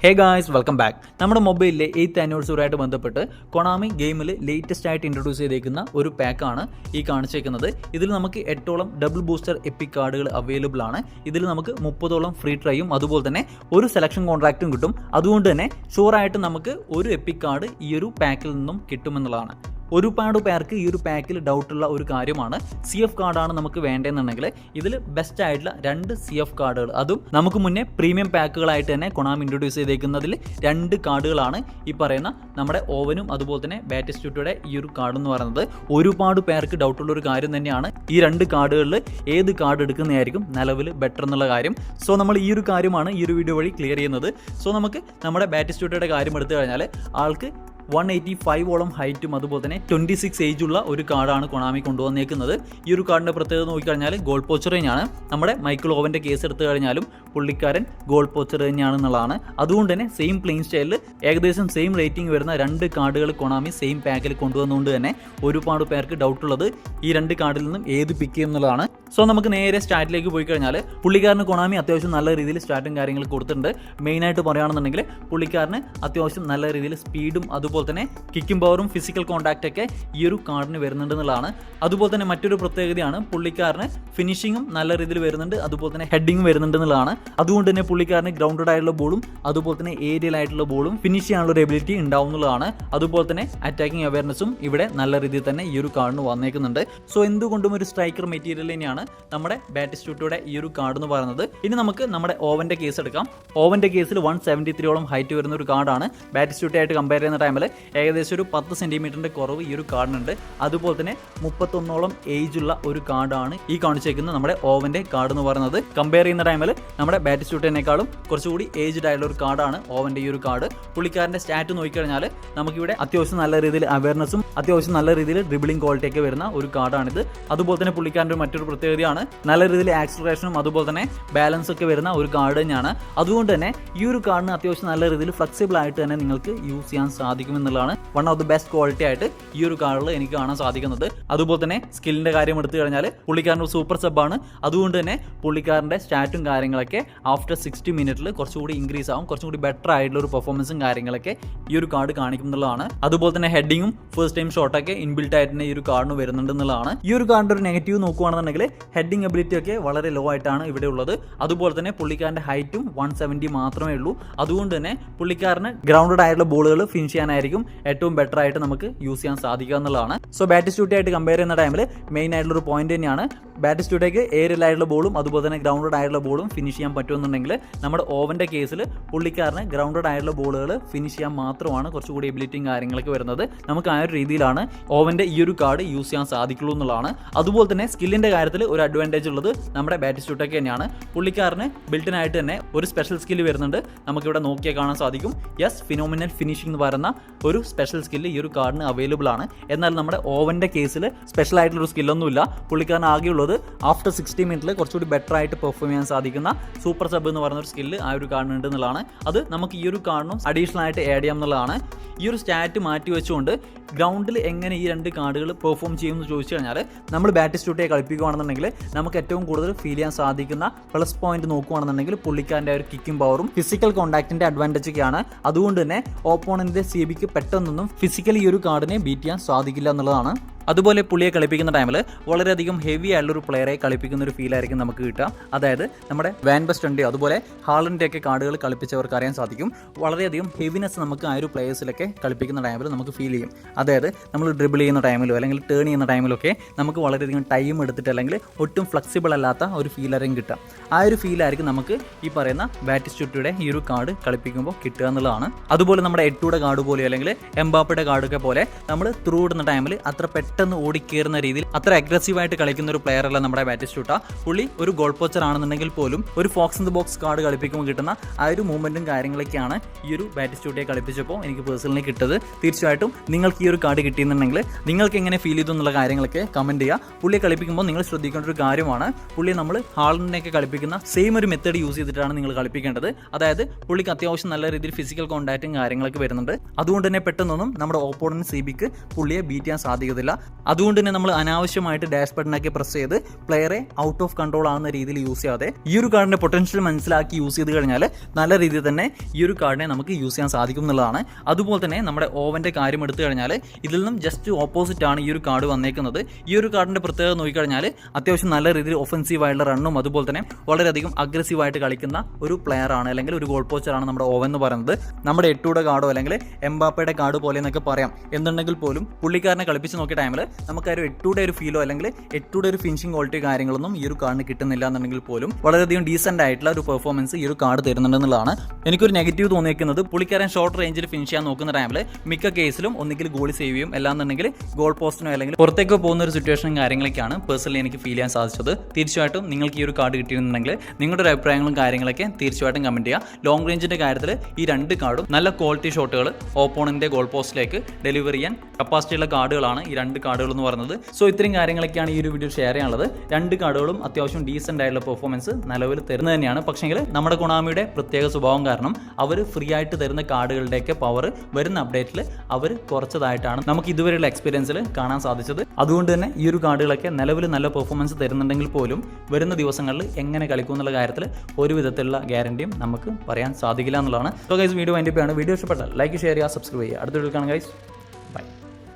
Hey guys, welcome back. നമ്മുടെ മൊബൈലിലെ 8th ആനിവേഴ്സറിയായിട്ട് ബന്ധപ്പെട്ട് കൊണാമി ഗെയിമിൽ ലേറ്റസ്റ്റ് ആയിട്ട് ഇൻട്രൊഡ്യൂസ് ചെയ്തേക്കുന്ന ഒരു പാക്കാണ് ഈ കാണിച്ചേക്കുന്നത്. ഇതിൽ നമുക്ക് 8ഓളം ഡബിൾ ബൂസ്റ്റർ എപ്പിക് കാർഡുകൾ അവൈലബിൾ ആണ്. ഇതിൽ നമുക്ക് 30ഓളം ഫ്രീ ട്രൈയും അതുപോലെ തന്നെ ഒരു സെലക്ഷൻ കോൺട്രാക്റ്റും കിട്ടും. അതുകൊണ്ട് തന്നെ ഷുവറായിട്ട് നമുക്ക് ഒരു എപ്പിക് കാർഡ് ഈ ഒരു പാക്കിൽ നിന്നും കിട്ടുമെന്നുള്ളതാണ്. ഒരുപാട് പേർക്ക് ഈ ഒരു പാക്കിൽ ഡൗട്ടുള്ള ഒരു കാര്യമാണ്, CF കാർഡാണ് നമുക്ക് വേണ്ടതെന്നുണ്ടെങ്കിൽ ഇതിൽ ബെസ്റ്റ് ആയിട്ടുള്ള 2 CF കാർഡുകൾ, അതും നമുക്ക് മുന്നേ പ്രീമിയം പാക്കുകളായിട്ട് തന്നെ കൊണാമി ഇൻട്രൊഡ്യൂസ് ചെയ്തേക്കുന്നതിൽ 2 കാർഡുകളാണ് ഈ പറയുന്ന നമ്മുടെ ഓവനും അതുപോലെ തന്നെ ബാറ്റിസ്റ്റൂട്ടയുടെ ഈ ഒരു കാർഡ് എന്ന് പറയുന്നത്. ഒരുപാട് പേർക്ക് ഡൗട്ടുള്ള ഒരു കാര്യം തന്നെയാണ് ഈ 2 കാർഡുകളിൽ ഏത് കാർഡ് എടുക്കുന്നതായിരിക്കും നിലവിൽ ബെറ്റർ എന്നുള്ള കാര്യം. സോ നമ്മൾ ഈ ഒരു കാര്യമാണ് ഈ ഒരു വീഡിയോ വഴി ക്ലിയർ ചെയ്യുന്നത്. സോ നമുക്ക് നമ്മുടെ ബാറ്റിസ്റ്റൂട്ടയുടെ കാര്യം എടുത്തു കഴിഞ്ഞാൽ ആൾക്ക് 185ഓളം ഹൈറ്റും അതുപോലെ തന്നെ 26 ഏജുള്ള ഒരു കാർഡാണ് കൊണാമി കൊണ്ടുവന്നേക്കുന്നത്. ഈ ഒരു കാർഡിൻ്റെ പ്രത്യേകത നോക്കിക്കഴിഞ്ഞാൽ ഗോൾ പോച്ചർ തന്നെയാണ്. നമ്മുടെ മൈക്കിൾ ഓവൻ്റെ കേസ് എടുത്തു കഴിഞ്ഞാലും പുള്ളിക്കാരൻ ഗോൾ പോച്ചർ തന്നെയാണെന്നുള്ളതാണ്. അതുകൊണ്ട് തന്നെ സെയിം പ്ലെയിൻ സ്റ്റൈലിൽ ഏകദേശം സെയിം റേറ്റിംഗ് വരുന്ന 2 കാർഡുകൾ കൊണാമി സെയിം പാക്കിൽ കൊണ്ടുവന്നുകൊണ്ട് തന്നെ ഒരുപാട് പേർക്ക് ഡൗട്ടുള്ളത് ഈ 2 കാർഡിൽ നിന്നും ഏത് പിക്ക് ചെയ്യും എന്നുള്ളതാണ്. സോ നമുക്ക് നേരെ സ്റ്റാറ്റിലേക്ക് പോയി കഴിഞ്ഞാൽ പുള്ളിക്കാരന് കൊണാമി അത്യാവശ്യം നല്ല രീതിയിൽ സ്റ്റാറ്റും കാര്യങ്ങൾ കൊടുത്തിട്ടുണ്ട്. മെയിനായിട്ട് പറയുകയാണെന്നുണ്ടെങ്കിൽ പുള്ളിക്കാരന് അത്യാവശ്യം നല്ല രീതിയിൽ സ്പീഡും അതുപോലെ തന്നെ കിക്കിംഗ് പവറും ഫിസിക്കൽ കോൺടാക്റ്റ് ഒക്കെ ഈ ഒരു കാർഡിന് വരുന്നുണ്ടെന്നുള്ളതാണ്. അതുപോലെ തന്നെ മറ്റൊരു പ്രത്യേകതയാണ് പുള്ളിക്കാരന് ഫിനിഷിങ്ങും നല്ല രീതിയിൽ വരുന്നുണ്ട്, അതുപോലെ തന്നെ ഹെഡിങ്ങും വരുന്നുണ്ടെന്നുള്ളതാണ്. അതുകൊണ്ട് തന്നെ പുള്ളിക്കാരന് ഗ്രൗണ്ടഡ് ആയിട്ടുള്ള ബോളും അതുപോലെ തന്നെ ഏരിയൽ ആയിട്ടുള്ള ബോളും ഫിനിഷ് ചെയ്യാനുള്ള ഒരു എബിലിറ്റി ഉണ്ടാവുന്നതാണ്. അതുപോലെ തന്നെ അറ്റാക്കിംഗ് അവയർനെസ്സും ഇവിടെ നല്ല രീതിയിൽ തന്നെ ഈ ഒരു കാർഡിന് വന്നേക്കുന്നുണ്ട്. സോ എന്തുകൊണ്ടും ഒരു സ്ട്രൈക്കർ മെറ്റീരിയൽ തന്നെയാണ് നമ്മുടെ ബാറ്റിസ്റ്റൂട്ടയുടെ ഈ ഒരു കാർഡ് എന്ന് പറയുന്നത്. ഇനി നമുക്ക് നമ്മുടെ ഓവന്റെ കേസ് എടുക്കാം. ഓവന്റെ കേസിൽ 173ഓളം ഹൈറ്റ് വരുന്ന ഒരു കാർഡാണ്. ബാറ്റിസ്റ്റൂട്ടയായിട്ട് കമ്പയർ ചെയ്യുന്ന ടൈമിൽ ഏകദേശം ഒരു 10 സെന്റിമീറ്ററിന്റെ കുറവ് ഈ ഒരു കാർഡിനുണ്ട്. അതുപോലെ തന്നെ 31ഓളം ഏജുള്ള ഒരു കാർഡാണ് ഈ കാണിച്ചേക്കുന്ന നമ്മുടെ ഓവന്റെ കാർഡ് എന്ന് പറയുന്നത്. കമ്പയർ ചെയ്യുന്ന ടൈമിൽ നമ്മുടെ ബാറ്റിസ്റ്റൂട്ടിനേക്കാളും കുറച്ചുകൂടി ഏജ്ഡ് ആയിട്ടുള്ള ഒരു കാർഡാണ് ഓവന്റെ ഈ ഒരു കാർഡ്. പുള്ളിക്കാരന്റെ സ്റ്റാറ്റ് നോക്കിക്കഴിഞ്ഞാൽ നമുക്കിവിടെ അത്യാവശ്യം നല്ല രീതിയിൽ അവയർനെസ്സും അത്യാവശ്യം നല്ല രീതിയിൽ ഡ്രിബിളിംഗ് ക്വാളിറ്റി ഒക്കെ വരുന്ന ഒരു കാർഡാണിത്. അതുപോലെ തന്നെ പുള്ളിക്കാരൻ്റെ മറ്റൊരു പ്രത്യേകതയാണ് നല്ല രീതിയിൽ ആക്സിലറേഷനും അതുപോലെ തന്നെ ബാലൻസ് ഒക്കെ വരുന്ന ഒരു കാർഡ് തന്നെയാണ്. അതുകൊണ്ട് തന്നെ ഈ ഒരു കാർഡിന് അത്യാവശ്യം നല്ല രീതിയിൽ ഫ്ലെക്സിബിൾ ആയിട്ട് തന്നെ നിങ്ങൾക്ക് യൂസ് ചെയ്യാൻ സാധിക്കുമെന്നുള്ളതാണ് one of the best quality ആയിട്ട് ഈ ഒരു കാർഡിൽ എനിക്ക് കാണാൻ സാധിക്കുന്നത്. അതുപോലെ തന്നെ സ്കില്ലിന്റെ കാര്യം എടുത്തു കഴിഞ്ഞാൽ പുള്ളിക്കാരൻ്റെ സൂപ്പർ സബ്ബാണ്. അതുകൊണ്ട് തന്നെ പുള്ളിക്കാരൻ്റെ സ്റ്റാറ്റും കാര്യങ്ങളൊക്കെ ആഫ്റ്റർ 60 മിനിറ്റിൽ കുറച്ചുകൂടി ഇൻക്രീസ് ആവും, കുറച്ചുകൂടി ബെറ്റർ ആയിട്ടുള്ള ഒരു പെർഫോമൻസും കാര്യങ്ങളൊക്കെ ഈ ഒരു കാർഡ് കാണിക്കുന്നുള്ളതാണ്. അതുപോലെ തന്നെ ഹെഡിങ്ങും ഫസ്റ്റ് ടൈം ഷോട്ടൊക്കെ ഇൻബിൽറ്റ് ആയിട്ട് തന്നെ ഈ ഒരു കാർഡിന് വരുന്നുണ്ടെന്നുള്ളതാണ്. ഈ ഒരു കാർഡിന്റെ ഒരു നെഗറ്റീവ് നോക്കുകയാണെന്നുണ്ടെങ്കിൽ ഹെഡിങ് എബിലിറ്റി ഒക്കെ വളരെ ലോ ആയിട്ടാണ് ഇവിടെ ഉള്ളത്. അതുപോലെ തന്നെ പുള്ളിക്കാരൻ്റെ ഹൈറ്റും 170 മാത്രമേ ഉള്ളൂ. അതുകൊണ്ട് തന്നെ പുള്ളിക്കാരന് ഗ്രൗണ്ടഡ് ആയിട്ടുള്ള ബോളുകൾ ഫിനിഷ് ചെയ്യാനായിരിക്കും ഏറ്റവും ബെറ്റർ ആയിട്ട് നമുക്ക് യൂസ് ചെയ്യാൻ സാധിക്കുക എന്നുള്ളതാണ്. സോ ബാറ്റിസ്റ്റൂട്ടയായിട്ട് കമ്പയർ ചെയ്യുന്ന ടൈമിൽ മെയിൻ ആയിട്ടുള്ള ഒരു പോയിന്റ് തന്നെയാണ്. ബാറ്റിസ്റ്റൂട്ടയ്ക്ക് ഏരിയൽ ആയിട്ടുള്ള ബോളും അതുപോലെ തന്നെ ഗ്രൗണ്ടഡ് ആയിട്ടുള്ള ബോളും ഫിനിഷ് ചെയ്യാൻ പറ്റുമെന്നുണ്ടെങ്കിൽ നമ്മുടെ ഓവന്റെ കേസിൽ പുള്ളിക്കാരന് ഗ്രൗണ്ടഡ് ആയിട്ടുള്ള ബോളുകൾ ഫിനിഷ് ചെയ്യാൻ മാത്രമാണ് കുറച്ചുകൂടി എബിലിറ്റിയും കാര്യങ്ങളൊക്കെ വരുന്നത്. നമുക്ക് ആ ഒരു രീതിയിലാണ് ഓവന്റെ ഈ ഒരു കാർഡ് യൂസ് ചെയ്യാൻ സാധിക്കുള്ളൂ എന്നുള്ളതാണ്. അതുപോലെ തന്നെ സ്കില്ലിന്റെ കാര്യത്തിൽ ഒരു അഡ്വാൻറ്റേജ് ഉള്ളത് നമ്മുടെ ബാറ്റിസ്റ്റൂട്ടയ്ക്ക് തന്നെയാണ്. പുള്ളിക്കാരന് ബിൽറ്റിനായിട്ട് തന്നെ ഒരു സ്പെഷ്യൽ സ്കില്ല് വരുന്നുണ്ട്. നമുക്കിവിടെ നോക്കിയാൽ കാണാൻ സാധിക്കും. യെസ്, ഫിനോമിനൽ ഫിനിഷിംഗ് എന്ന് പറയുന്ന ഒരു സ്പെഷ്യൽ സ്കില്ല് ഈ ഒരു കാർഡിന് അവൈലബിൾ ആണ്. എന്നാൽ നമ്മുടെ ഓവന്റെ കേസിൽ സ്പെഷ്യൽ ആയിട്ടുള്ള ഒരു സ്കില്ലൊന്നുമില്ല. പുള്ളിക്കാരന് ആകെയുള്ളത് ആഫ്റ്റർ 60 മിനിറ്റിൽ കുറച്ചുകൂടി ബെറ്റർ ആയിട്ട് പെർഫോം ചെയ്യാൻ സാധിക്കുന്ന സൂപ്പർ സബ് എന്ന് പറയുന്ന ഒരു സ്കില്ല് ആ ഒരു കാർഡിന് ഉണ്ട് എന്നുള്ളതാണ്. അത് നമുക്ക് ഈ ഒരു കാർഡിനും അഡീഷണൽ ആയിട്ട് ആഡ് ചെയ്യാം എന്നുള്ളതാണ്. ഈ ഒരു സ്റ്റാറ്റ് മാറ്റി വെച്ചുകൊണ്ട് ഗ്രൗണ്ടിൽ എങ്ങനെ ഈ 2 കാർഡുകൾ പെർഫോം ചെയ്യുമെന്ന് ചോദിച്ചു കഴിഞ്ഞാൽ നമ്മൾ ബാറ്റിസ്റ്റൂട്ടയെ കളിപ്പിക്കുകയാണെന്നുണ്ടെങ്കിൽ നമുക്ക് ഏറ്റവും കൂടുതൽ ഫീൽ ചെയ്യാൻ സാധിക്കുന്ന പ്ലസ് പോയിന്റ് നോക്കുകയാണെന്നുണ്ടെങ്കിൽ പുള്ളിക്കാരൻ്റെ ഒരു കിക്കിംഗ് പവറും ഫിസിക്കൽ കോൺടാക്റ്റിന്റെ അഡ്വാൻറ്റേജ് ഒക്കെയാണ്. അതുകൊണ്ട് തന്നെ ഓപ്പോണന്റിന്റെ CBക്ക് പെട്ടെന്നൊന്നും ഫിസിക്കലി ഈ ഒരു കാർഡിനെ ബീറ്റ് ചെയ്യാൻ സാധിക്കില്ല എന്നുള്ളതാണ്. അതുപോലെ പുള്ളിയെ കളിപ്പിക്കുന്ന ടൈമിൽ വളരെയധികം ഹെവി ആയിട്ടുള്ളൊരു പ്ലെയറെ കളിപ്പിക്കുന്ന ഒരു ഫീൽ ആയിരിക്കും നമുക്ക് കിട്ടുക. അതായത് നമ്മുടെ വാൻ ബസ്റ്റൻ്റെയോ അതുപോലെ ഹാളൻ്റെ ഒക്കെ കാർഡുകൾ കളിപ്പിച്ചവർക്ക് അറിയാൻ സാധിക്കും, വളരെയധികം ഹെവിനെസ് നമുക്ക് ആ ഒരു പ്ലേയേഴ്സിലൊക്കെ കളിപ്പിക്കുന്ന ടൈമിൽ നമുക്ക് ഫീൽ ചെയ്യും. അതായത് നമ്മൾ ഡ്രിബിൾ ചെയ്യുന്ന ടൈമിലോ അല്ലെങ്കിൽ ടേൺ ചെയ്യുന്ന ടൈമിലൊക്കെ നമുക്ക് വളരെയധികം ടൈം എടുത്തിട്ട് അല്ലെങ്കിൽ ഒട്ടും ഫ്ലെക്സിബിൾ അല്ലാത്ത ഒരു ഫീലായിരിക്കും കിട്ടുക. ആ ഒരു ഫീലായിരിക്കും നമുക്ക് ഈ പറയുന്ന ബാറ്റിസ്റ്റൂട്ടയുടെ ഈ ഒരു കാർഡ് കളിപ്പിക്കുമ്പോൾ കിട്ടുക എന്നുള്ളതാണ്. അതുപോലെ നമ്മുടെ എട്ടൂടെ കാർഡ് പോലെ അല്ലെങ്കിൽ എംബാപ്പയുടെ കാർഡൊക്കെ പോലെ നമ്മൾ ത്രൂ ഇടുന്ന ടൈമിൽ അത്ര പെട്ടെന്ന് ഓടിക്കേറുന്ന രീതിയിൽ അത്ര അഗ്രസീവായിട്ട് കളിക്കുന്ന ഒരു പ്ലെയർ അല്ല നമ്മുടെ ബാറ്റിസ്റ്റൂട്ട. പുള്ളി ഒരു ഗോൾ പോച്ചർ ആണെന്നുണ്ടെങ്കിൽ പോലും ഒരു fox in the box card കളിപ്പിക്കുമ്പോൾ കിട്ടുന്ന ആ ഒരു മൂവ്മെന്റും കാര്യങ്ങളൊക്കെയാണ് ഈ ഒരു ബാറ്റിസ്റ്റൂട്ടയെ കളിപ്പിച്ചപ്പോൾ എനിക്ക് പേഴ്സണലി കിട്ടത്. തീർച്ചയായിട്ടും നിങ്ങൾക്ക് ഈ ഒരു കാർഡ് കിട്ടിയെന്നുണ്ടെങ്കിൽ നിങ്ങൾക്ക് എങ്ങനെ ഫീൽ ചെയ്തു എന്നുള്ള കാര്യങ്ങളൊക്കെ കമന്റ് ചെയ്യുക. പുള്ളിയെ കളിപ്പിക്കുമ്പോൾ നിങ്ങൾ ശ്രദ്ധിക്കേണ്ട ഒരു കാര്യമാണ്, പുള്ളിയെ നമ്മൾ ഹാളണ്ടിനെയൊക്കെ കളിപ്പിക്കുന്ന സെയിം ഒരു മെത്തേഡ് യൂസ് ചെയ്തിട്ടാണ് നിങ്ങൾ കളിപ്പിക്കേണ്ടത്. അതായത് പുള്ളിക്ക് അത്യാവശ്യം നല്ല രീതിയിൽ ഫിസിക്കൽ കോൺടാക്റ്റും കാര്യങ്ങളൊക്കെ വരുന്നുണ്ട്. അതുകൊണ്ട് തന്നെ പെട്ടെന്നൊന്നും നമ്മുടെ ഓപ്പോണന്റ് CBക്ക് പുള്ളിയെ ബീറ്റ് ചെയ്യാൻ സാധിക്കത്തില്ല. അതുകൊണ്ട് തന്നെ നമ്മൾ അനാവശ്യമായിട്ട് ഡാഷ് ബട്ടണൊക്കെ പ്രസ് ചെയ്ത് പ്ലെയറെ ഔട്ട് ഓഫ് കൺട്രോൾ ആവുന്ന രീതിയിൽ യൂസ് ചെയ്യാതെ ഈ ഒരു കാർഡിന്റെ പൊട്ടൻഷ്യൽ മനസ്സിലാക്കി യൂസ് ചെയ്ത് കഴിഞ്ഞാൽ നല്ല രീതിയിൽ തന്നെ ഈ ഒരു കാർഡിനെ നമുക്ക് യൂസ് ചെയ്യാൻ സാധിക്കും എന്നുള്ളതാണ്. അതുപോലെ തന്നെ നമ്മുടെ ഓവൻ്റെ കാര്യം എടുത്തു കഴിഞ്ഞാൽ ഇതിൽ നിന്നും ജസ്റ്റ് ഓപ്പോസിറ്റ് ആണ് ഈ ഒരു കാർഡ് വന്നേക്കുന്നത്. ഈ ഒരു കാർഡിന്റെ പ്രത്യേകത നോക്കിക്കഴിഞ്ഞാൽ അത്യാവശ്യം നല്ല രീതിയിൽ ഒഫൻസീവ് ആയിട്ടുള്ള റണ്ണും അതുപോലെ തന്നെ വളരെയധികം അഗ്രസീവായിട്ട് കളിക്കുന്ന ഒരു പ്ലെയർ ആണ്, അല്ലെങ്കിൽ ഒരു ഗോൾ പോസ്റ്ററാണ് നമ്മുടെ ഓവൻ എന്ന് പറയുന്നത്. നമ്മുടെ എട്ടൂടെ കാർഡോ അല്ലെങ്കിൽ എംബാപ്പയുടെ കാർഡ് പോലെ എന്നൊക്കെ പറയാം. എന്നുണ്ടെങ്കിൽ പോലും പുള്ളിക്കാരനെ കളിപ്പിച്ച് നോക്കിയ ടൈമിൽ നമുക്ക് ആ ഒരു എട്ടൂടെ ഒരു ഫീലോ അല്ലെങ്കിൽ എട്ടൂടെ ഒരു ഫിനിഷിംഗ് ക്വാളിറ്റി കാര്യങ്ങളൊന്നും ഈ ഒരു കാർഡിന് കിട്ടുന്നില്ല എന്നുണ്ടെങ്കിൽ പോലും വളരെയധികം ഡീസന്റ് ആയിട്ടുള്ള ഒരു പെർഫോമൻസ് ഈ ഒരു കാർഡ് തരുന്നുണ്ടെന്നുള്ളതാണ്. എനിക്കൊരു നെഗറ്റീവ് തോന്നിയിരിക്കുന്നത് പുള്ളിക്കാരൻ ഷോർട്ട് റേഞ്ചിൽ ഫിനിഷ് ചെയ്യാൻ നോക്കുന്ന ടൈമിൽ മിക്ക കേസിലും ഒന്നുകിൽ ഗോൾ സേവ് ചെയ്യും, അല്ലാന്നുണ്ടെങ്കിൽ ഗോൾ പോസ്റ്റിനോ അല്ലെങ്കിൽ പുറത്തേക്കോ പോകുന്ന ഒരു സിറ്റുവേഷനും കാര്യങ്ങളൊക്കെയാണ് പേഴ്സണലി എനിക്ക് ഫീൽ ചെയ്യാൻ സാധിച്ചത്. തീർച്ചയായിട്ടും നിങ്ങൾക്ക് ഈ ഒരു കാർഡ് കിട്ടിയിരുന്നുണ്ടെങ്കിൽ നിങ്ങളുടെ ഒരു അഭിപ്രായങ്ങളും കാര്യങ്ങളൊക്കെ തീർച്ചയായിട്ടും കമന്റ് ചെയ്യുക. ലോങ് റേഞ്ചിന്റെ കാര്യത്തിൽ ഈ രണ്ട് കാർഡും നല്ല ക്വാളിറ്റി ഷോട്ടുകൾ ഓപ്പോണന്റിന്റെ ഗോൾ പോസ്റ്റിലേക്ക് ഡെലിവറി ചെയ്യാൻ കപ്പാസിറ്റിയുള്ള കാർഡുകളാണ് ഈ രണ്ട് കാർഡുകൾ എന്ന് പറയുന്നത്. സോ ഇത്രയും കാര്യങ്ങളൊക്കെയാണ് ഈ ഒരു വീഡിയോ ഷെയർ ചെയ്യാനുള്ളത്. രണ്ട് കാർഡുകളും അത്യാവശ്യം ഡീസന്റ് ആയിട്ടുള്ള പെർഫോമൻസ് നിലവിൽ തരുന്നത് തന്നെയാണ്. പക്ഷേങ്കിൽ നമ്മുടെ കൊണാമിയുടെ പ്രത്യേക സ്വഭാവം കാരണം അവർ ഫ്രീ ആയിട്ട് തരുന്ന കാർഡുകളുടെയൊക്കെ പവർ വരുന്ന അപ്ഡേറ്റിൽ അവർ കുറച്ചതായിട്ടാണ് നമുക്ക് ഇതുവരെയുള്ള എക്സ്പീരിയൻസിൽ കാണാൻ സാധിച്ചത്. അതുകൊണ്ട് തന്നെ ഈ ഒരു കാർഡുകളൊക്കെ നിലവിൽ നല്ല പെർഫോമൻസ് തരുന്നുണ്ടെങ്കിൽ പോലും വരുന്ന ദിവസങ്ങളിൽ എങ്ങനെ കളിക്കും എന്നുള്ള കാര്യത്തിൽ ഒരു വിധത്തിലുള്ള ഗ്യാരണ്ടിയും നമുക്ക് പറയാൻ സാധിക്കില്ല എന്നുള്ളതാണ്. സോ ഗൈസ്, വീഡിയോ വൈൻഡപ്പ് ആണ്. വീഡിയോ ഇഷ്ടപ്പെട്ടാൽ ലൈക്ക്, ഷെയർ ചെയ്യുക, സബ്സ്ക്രൈബ് ചെയ്യുക. അടുത്ത വീഡിയോ കാണാം ഗൈസ്.